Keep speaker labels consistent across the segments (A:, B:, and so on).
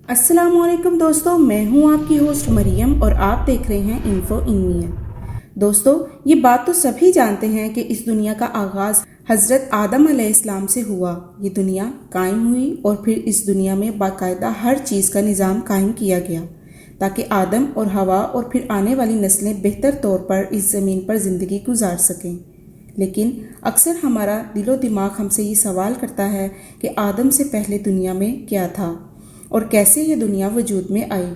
A: السلام علیکم دوستو، میں ہوں آپ کی ہوسٹ مریم اور آپ دیکھ رہے ہیں انفو انویہ۔ دوستو، یہ بات تو سبھی جانتے ہیں کہ اس دنیا کا آغاز حضرت آدم علیہ السلام سے ہوا۔ یہ دنیا قائم ہوئی اور پھر اس دنیا میں باقاعدہ ہر چیز کا نظام قائم کیا گیا تاکہ آدم اور حوا اور پھر آنے والی نسلیں بہتر طور پر اس زمین پر زندگی گزار سکیں۔ لیکن اکثر ہمارا دل و دماغ ہم سے یہ سوال کرتا ہے کہ آدم سے پہلے دنیا میں کیا تھا اور کیسے یہ دنیا وجود میں آئی،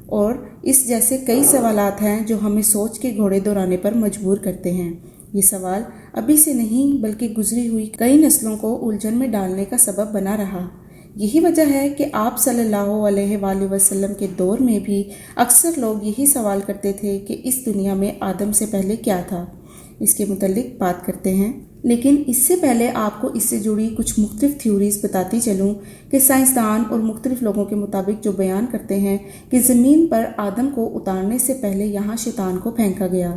A: اور اس جیسے کئی سوالات ہیں جو ہمیں سوچ کے گھوڑے دوڑانے پر مجبور کرتے ہیں۔ یہ سوال ابھی سے نہیں بلکہ گزری ہوئی کئی نسلوں کو الجھن میں ڈالنے کا سبب بنا رہا۔ یہی وجہ ہے کہ آپ صلی اللہ علیہ وآلہ وسلم کے دور میں بھی اکثر لوگ یہی سوال کرتے تھے کہ اس دنیا میں آدم سے پہلے کیا تھا۔ اس کے متعلق بات کرتے ہیں، لیکن اس سے پہلے آپ کو اس سے جڑی کچھ مختلف تھیوریز بتاتی چلوں کہ سائنسدان اور مختلف لوگوں کے مطابق جو بیان کرتے ہیں کہ زمین پر آدم کو اتارنے سے پہلے یہاں شیطان کو پھینکا گیا۔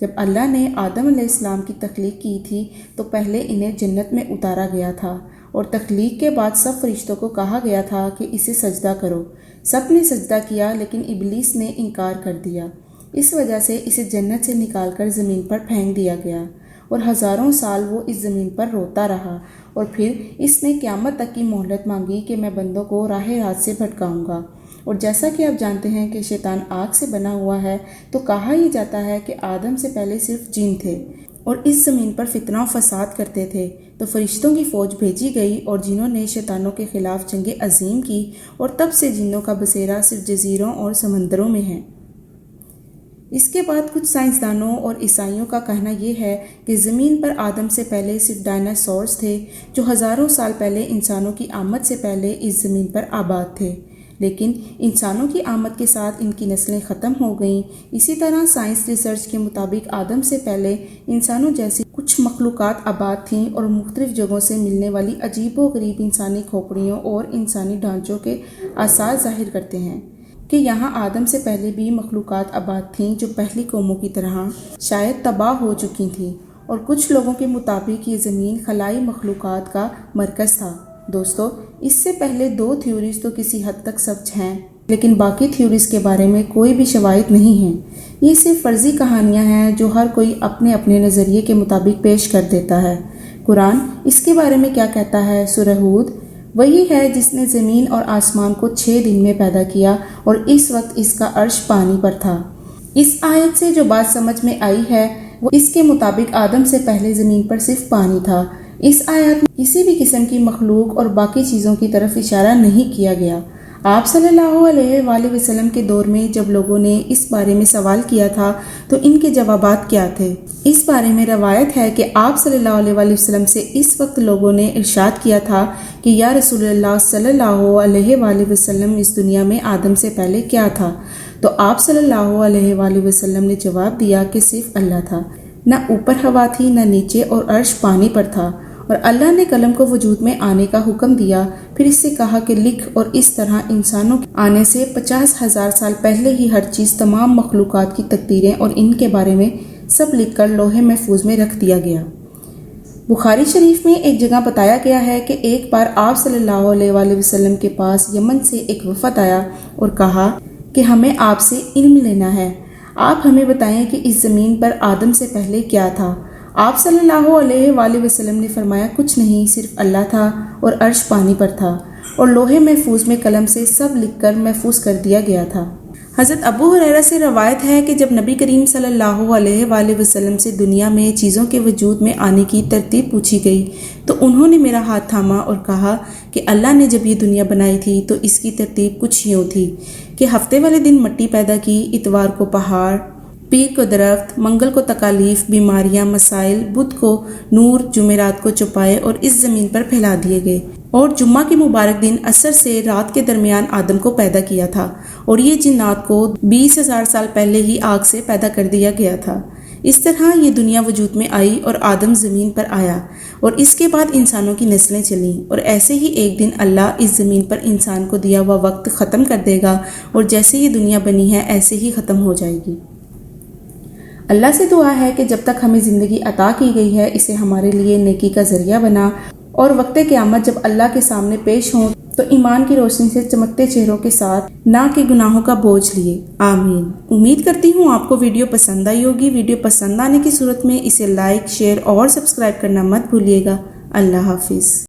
A: جب اللہ نے آدم علیہ السلام کی تخلیق کی تھی تو پہلے انہیں جنت میں اتارا گیا تھا اور تخلیق کے بعد سب فرشتوں کو کہا گیا تھا کہ اسے سجدہ کرو۔ سب نے سجدہ کیا لیکن ابلیس نے انکار کر دیا۔ اس وجہ سے اسے جنت سے نکال کر زمین پر پھینک دیا گیا اور ہزاروں سال وہ اس زمین پر روتا رہا، اور پھر اس نے قیامت تک کی مہلت مانگی کہ میں بندوں کو راہ راست سے بھٹکاؤں گا۔ اور جیسا کہ آپ جانتے ہیں کہ شیطان آگ سے بنا ہوا ہے، تو کہا یہ جاتا ہے کہ آدم سے پہلے صرف جن تھے اور اس زمین پر فتنہ و فساد کرتے تھے، تو فرشتوں کی فوج بھیجی گئی اور جنہوں نے شیطانوں کے خلاف جنگ عظیم کی، اور تب سے جنوں کا بسیرا صرف جزیروں اور سمندروں میں ہے۔ اس کے بعد کچھ سائنسدانوں اور عیسائیوں کا کہنا یہ ہے کہ زمین پر آدم سے پہلے صرف ڈائناسورز تھے جو ہزاروں سال پہلے انسانوں کی آمد سے پہلے اس زمین پر آباد تھے، لیکن انسانوں کی آمد کے ساتھ ان کی نسلیں ختم ہو گئیں۔ اسی طرح سائنس ریسرچ کے مطابق آدم سے پہلے انسانوں جیسی کچھ مخلوقات آباد تھیں اور مختلف جگہوں سے ملنے والی عجیب و غریب انسانی کھوپڑیوں اور انسانی ڈھانچوں کے آثار ظاہر کرتے ہیں کہ یہاں آدم سے پہلے بھی مخلوقات آباد تھیں جو پہلی قوموں کی طرح شاید تباہ ہو چکی تھیں، اور کچھ لوگوں کے مطابق یہ زمین خلائی مخلوقات کا مرکز تھا۔ دوستو، اس سے پہلے دو تھیوریز تو کسی حد تک سچ ہیں، لیکن باقی تھیوریز کے بارے میں کوئی بھی شواہد نہیں ہیں۔ یہ صرف فرضی کہانیاں ہیں جو ہر کوئی اپنے اپنے نظریے کے مطابق پیش کر دیتا ہے۔ قرآن اس کے بارے میں کیا کہتا ہے؟ سورہ ہود: وہی ہے جس نے زمین اور آسمان کو 6 دن میں پیدا کیا اور اس وقت اس کا عرش پانی پر تھا۔ اس آیت سے جو بات سمجھ میں آئی ہے وہ اس کے مطابق آدم سے پہلے زمین پر صرف پانی تھا۔ اس آیت میں کسی بھی قسم کی مخلوق اور باقی چیزوں کی طرف اشارہ نہیں کیا گیا۔ آپ صلی اللہ علیہ وآلہ وسلم کے دور میں جب لوگوں نے اس بارے میں سوال کیا تھا تو ان کے جوابات کیا تھے؟ اس بارے میں روایت ہے کہ آپ صلی اللہ علیہ وآلہ وسلم سے اس وقت لوگوں نے ارشاد کیا تھا کہ یا رسول اللہ صلی اللہ علیہ وآلہ وسلم، اس دنیا میں آدم سے پہلے کیا تھا؟ تو آپ صلی اللہ علیہ وآلہ وسلم نے جواب دیا کہ صرف اللہ تھا، نہ اوپر ہوا تھی نہ نیچے، اور عرش پانی پر تھا، اور اللہ نے قلم کو وجود میں آنے کا حکم دیا، پھر اس سے کہا کہ لکھ، اور اس طرح انسانوں کے آنے سے 50,000 سال پہلے ہی ہر چیز، تمام مخلوقات کی تقدیریں اور ان کے بارے میں سب لکھ کر لوح محفوظ میں رکھ دیا گیا۔ بخاری شریف میں ایک جگہ بتایا گیا ہے کہ ایک بار آپ صلی اللہ علیہ وآلہ وسلم کے پاس یمن سے ایک وفد آیا اور کہا کہ ہمیں آپ سے علم لینا ہے، آپ ہمیں بتائیں کہ اس زمین پر آدم سے پہلے کیا تھا؟ آپ صلی اللہ علیہ وآلہ وسلم نے فرمایا کچھ نہیں، صرف اللہ تھا اور عرش پانی پر تھا، اور لوح محفوظ میں قلم سے سب لکھ کر محفوظ کر دیا گیا تھا۔ حضرت ابو ہریرہ سے روایت ہے کہ جب نبی کریم صلی اللہ علیہ وآلہ وسلم سے دنیا میں چیزوں کے وجود میں آنے کی ترتیب پوچھی گئی تو انہوں نے میرا ہاتھ تھاما اور کہا کہ اللہ نے جب یہ دنیا بنائی تھی تو اس کی ترتیب کچھ یوں تھی کہ ہفتے والے دن مٹی پیدا کی، اتوار کو پہاڑ، پیر کو درخت، منگل کو تکالیف، بیماریاں، مسائل، بدھ کو نور، جمعرات کو چوپائے اور اس زمین پر پھیلا دیے گئے، اور جمعہ کے مبارک دن عصر سے رات کے درمیان آدم کو پیدا کیا تھا، اور یہ جنات کو 20,000 سال پہلے ہی آگ سے پیدا کر دیا گیا تھا۔ اس طرح یہ دنیا وجود میں آئی اور آدم زمین پر آیا، اور اس کے بعد انسانوں کی نسلیں چلیں، اور ایسے ہی ایک دن اللہ اس زمین پر انسان کو دیا ہوا وقت ختم کر دے گا، اور جیسے یہ دنیا بنی ہے ایسے ہی ختم ہو جائے گی۔ اللہ سے دعا ہے کہ جب تک ہمیں زندگی عطا کی گئی ہے اسے ہمارے لیے نیکی کا ذریعہ بنا، اور وقت قیامت جب اللہ کے سامنے پیش ہوں تو ایمان کی روشنی سے چمکتے چہروں کے ساتھ نہ کہ گناہوں کا بوجھ لیے۔ آمین۔ امید کرتی ہوں آپ کو ویڈیو پسند آئی ہوگی۔ ویڈیو پسند آنے کی صورت میں اسے لائک، شیئر اور سبسکرائب کرنا مت بھولیے گا۔ اللہ حافظ۔